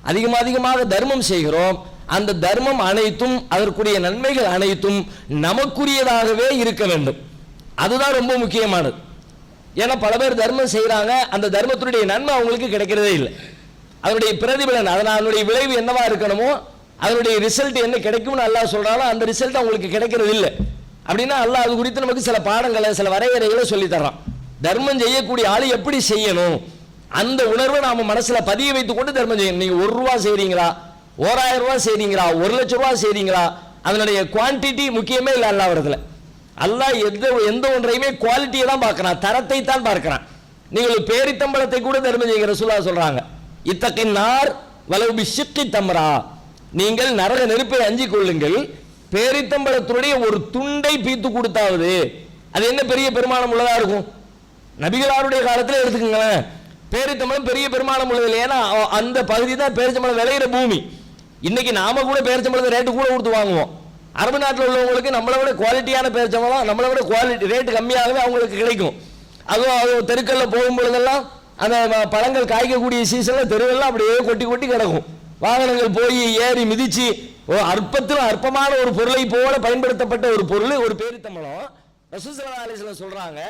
அதிகமாக தர்மம் செய்கிறோம், அந்த தர்மம் அனைத்தும் அதற்குரிய நன்மைகள் அனைத்தும் நமக்குரியதாகவே இருக்க வேண்டும். அதுதான் ரொம்ப முக்கியமானது. ஏன்னா பல பேர் தர்மம் செய்கிறாங்க, அந்த தர்மத்தினுடைய நன்மை அவங்களுக்கு கிடைக்கிறதே இல்லை. அதனுடைய பிரதிபலன், அதனுடைய விளைவு என்னவா இருக்கணுமோ அதனுடைய ரிசல்ட் என்ன கிடைக்கும்னு அல்லாஹ் சொல்றாலும் அந்த ரிசல்ட் அவங்களுக்கு கிடைக்கிறது இல்லை. அப்படின்னா அல்லாஹ் அது குறித்து நமக்கு சில பாடங்களை சில வரையறைகளை சொல்லி தர்றான். தர்மம் செய்யக்கூடிய ஆள் எப்படி செய்யணும், அந்த உணர்வை நாம மனசுல பதிய வைத்துக் கொண்டு தர்மம் செய்யணும். நீங்க ₹1 செய்றீங்களா, 1000 செய்றீங்களா, ₹1,00,000 செய்றீங்களா, அதனுடைய குவான்டிட்டி முக்கியமே இல்லை. அல்லாஹ் வரதுல அல்லாஹ் எந்த ஒன்றையுமே குவாலிட்டியை தான் பார்க்கிறான், தரத்தை தான் பார்க்கிறான். நீங்கள் பேரித்தம்பளத்தை கூட தர்மம் செய்கிற ரசூலுல்லாஹ் சொல்றாங்க, இத்தகின்னார் வலவு பிஷிக்கி தம்ரா, நீங்கள் நரக நெருப்பை அஞ்சிக் கொள்ளுங்கள், பேரித்தம்பளத்துடைய ஒரு துண்டை பீத்து கொடுத்தாவது. அது என்ன பெரிய பெருமானம் உள்ளதா இருக்கும்? நபிகளாருடைய காலத்தில் எடுத்துக்கங்களேன், பேரித்தம்பளம் பெரிய பெருமானம் உள்ளது. ஏன்னா அந்த பகுதி தான் பேரிச்சம்பளம் விளையிற பூமி. இன்னைக்கு நாம கூட பேரிச்சம்பளத்தை ரேட்டு கூட கொடுத்து வாங்குவோம். அரபு நாட்டில் உள்ளவங்களுக்கு நம்மளை விட குவாலிட்டியான பேரிச்சம்பளம், நம்மளை விட குவாலிட்டி ரேட்டு கம்மியாகவே அவங்களுக்கு கிடைக்கும். அதுவும் தெருக்கல்ல போகும்பொழுதெல்லாம் அந்த பழங்கள் காய்க்கக்கூடிய சீசன்ல தெருவெல்லாம் அப்படியே கொட்டி கொட்டி கிடக்கும். வாகனங்கள் போய் ஏறி மிதிச்சு அற்பத்தில் அற்பமான ஒரு பொருளை போல பயன்படுத்தப்பட்ட ஒரு பொருள் ஒரு பேரித்தம்பளம். ரசூல் ஸல்லல்லாஹு அலைஹி வஸல்லம் சொல்றாங்க,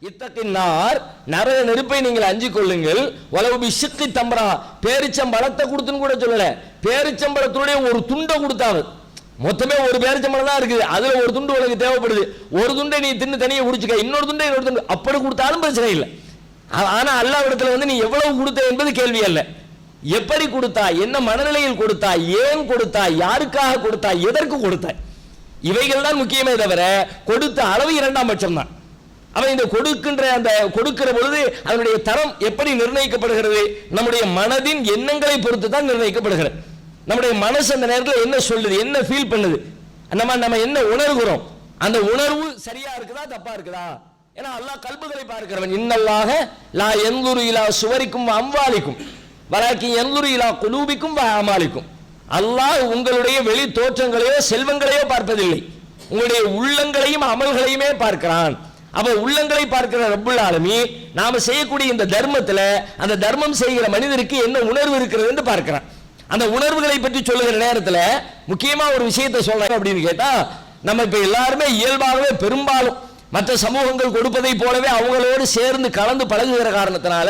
இத்தகின்னார் நரக நெருப்பை நீங்கள் அஞ்சிக் கொள்ளுங்கள், வலவு பிஷிக்கி தம்ரா, பேரிச்சம்பழத்தை கொடுத்துன்னு கூட சொல்லல, பேரிச்சம்பழத்துடைய ஒரு துண்டை கொடுத்தாவது. மொத்தமே ஒரு பேரிச்சம்பழம் தான் இருக்குது, அதுல ஒரு துண்டு உனக்கு தேவைப்படுது, ஒரு துண்டை நீ தின்னு தனியே குடிச்சுக்க, இன்னொரு துண்டை இன்னொரு துண்டு அப்படி கொடுத்தாலும் பிரச்சனை இல்லை. ஆனா அல்லாஹ் இடத்துல நீ எவ்வளவு கொடுத்த என்பது கேள்வி அல்ல, எப்படி கொடுத்தா, என்ன மனநிலையில் கொடுத்தா, ஏன் கொடுத்தா, யாருக்காக கொடுத்தா, எதற்கு கொடுத்தா, இவைகள் தான் முக்கியமே தவிர கொடுத்த அளவு இரண்டாம் பட்சம் தான். அவன் இந்த கொடுக்கிற பொழுது அதனுடைய தரம் எப்படி நிர்ணயிக்கப்படுகிறது? நம்முடைய மனதின் எண்ணங்களை பொறுத்து தான் நிர்ணயிக்கப்படுகிறது. நம்முடைய மனசு அந்த நேரத்தில் என்ன சொல்லுது, என்ன ஃபீல் பண்ணுது, நம்ம என்ன உணர்கிறோம், அந்த உணர்வு சரியா இருக்குதா தப்பா இருக்குதா? ஏன்னா அல்லாஹ் கல்புகளை பார்க்கிறவன். இன்னல்லாஹ லா யன்துரு இலா சுவரிக்கும் அம்வாலிக்கும் வலாக்கின் யன்துரு இலா குலூபிக்கும் அமாலிக்கும். அல்லாஹ் உங்களுடைய வெளி தோற்றங்களையோ செல்வங்களையோ பார்ப்பதில்லை, உங்களுடைய உள்ளங்களையும் அமல்களையுமே பார்க்கிறான். அப்ப உள்ளங்களை பார்க்கிற ரப்புல் ஆலமீன் நாம செய்யக்கூடிய இந்த தர்மத்துல அந்த தர்மம் செய்கிற மனிதருக்கு என்ன உணர்வு இருக்கிறது என்று பார்க்கிறான். அந்த உணர்வுகளை பற்றி சொல்லுகிற நேரத்தில் முக்கியமா ஒரு விஷயத்தை சொல்றேன் அப்படின்னு கேட்டா, நம்ம இப்ப எல்லாருமே இயல்பாகவே பெரும்பாலும் மற்ற சமூகங்கள் கொடுப்பதை போலவே அவங்களோடு சேர்ந்து கலந்து பழகுகிற காரணத்தினால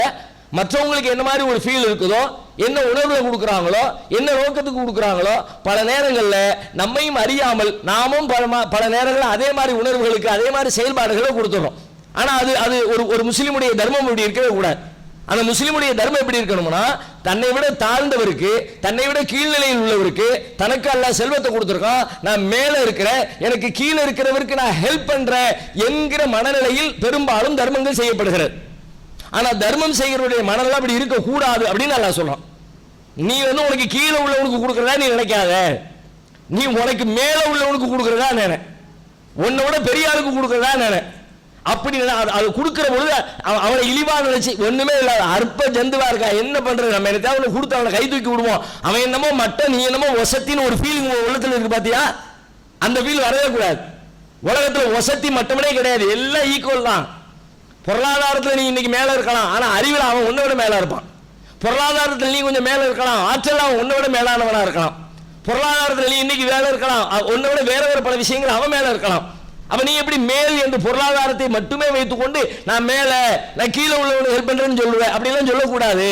மற்றவங்களுக்கு என்ன மாதிரி ஒரு ஃபீல் இருக்குதோ, என்ன உணர்வுல கொடுக்குறாங்களோ, என்ன நோக்கத்துக்கு கொடுக்குறாங்களோ, பல நேரங்களில் நம்மையும் அறியாமல் நாமும் பல நேரங்களில் அதே மாதிரி உணர்வுகளுக்கு அதே மாதிரி செயல்பாடுகளை கொடுத்துறோம். ஆனா அது ஒரு முஸ்லிமுடைய தர்மம் இப்படி இருக்கவே கூடாது. அந்த முஸ்லிமுடைய தர்மம் எப்படி இருக்கணும்னா, தன்னை விட தாழ்ந்தவருக்கு, தன்னை விட கீழ்நிலையில் உள்ளவருக்கு தனக்கு அல்லாஹ் செல்வத்தை கொடுத்திருக்கான், நான் மேல இருக்கிறேன், எனக்கு கீழே இருக்கிறவருக்கு நான் ஹெல்ப் பண்றேன் என்கிற மனநிலையில் பெரும்பாலும் தர்மங்கள் செய்யப்படுகிறது. ஆனா தர்மம் செய்கிறவருடைய மனநிலை அப்படி இருக்க கூடாது அப்படின்னு அல்லாஹ் சொல்றான். நீ உனக்கு கீழே உள்ளவனுக்கு கொடுக்கறதா நீ நினைக்காத, நீ உனக்கு மேல உள்ளவனுக்கு கொடுக்கறதா நினை, உன்னை விட பெரிய ஆளுக்கு கொடுக்கறதா நினை. அப்படி அது கொடுக்கிற பொழுது அவனை இழிவா நினைச்சு ஒண்ணுமே இல்லாத அற்ப ஜந்துவா இருக்கா என்ன பண்றது, நம்ம என்ன அவனை கொடுத்து அவனை கை தூக்கி விடுவோம், அவன் என்னமோ மட்ட நீ என்னமோ வசத்தின்னு ஒரு ஃபீலிங் உள்ளத்துல இருக்கு பாத்தியா, அந்த ஃபீல் வரவே கூடாது. உலகத்துல வசதி மட்டுமே கிடையாது, எல்லாம் ஈக்குவல் தான். பொருளாதாரத்தில் நீ இன்னைக்கு மேல இருக்கலாம், ஆனா அறிவில் அவன் உன்னை விட மேல இருப்பான். பொருளாதாரத்தில் நீ கொஞ்சம் மேல இருக்கலாம், ஆற்றல் அவன் உன்னை விட மேலானவனா இருக்கலாம். பொருளாதாரத்தில் நீ இன்னைக்கு வேலை இருக்கலாம், உன்னை விட வேற பல விஷயங்கள் அவன் மேல இருக்கலாம். அப்ப நீ எப்படி மேல் என்று பொருளாதாரத்தை மட்டுமே வைத்துக் கொண்டு நான் மேல நான் கீழே உள்ளவனுக்கு ஹெல்ப் பண்றேன்னு சொல்லுவேன், அப்படிலாம் சொல்லக்கூடாது.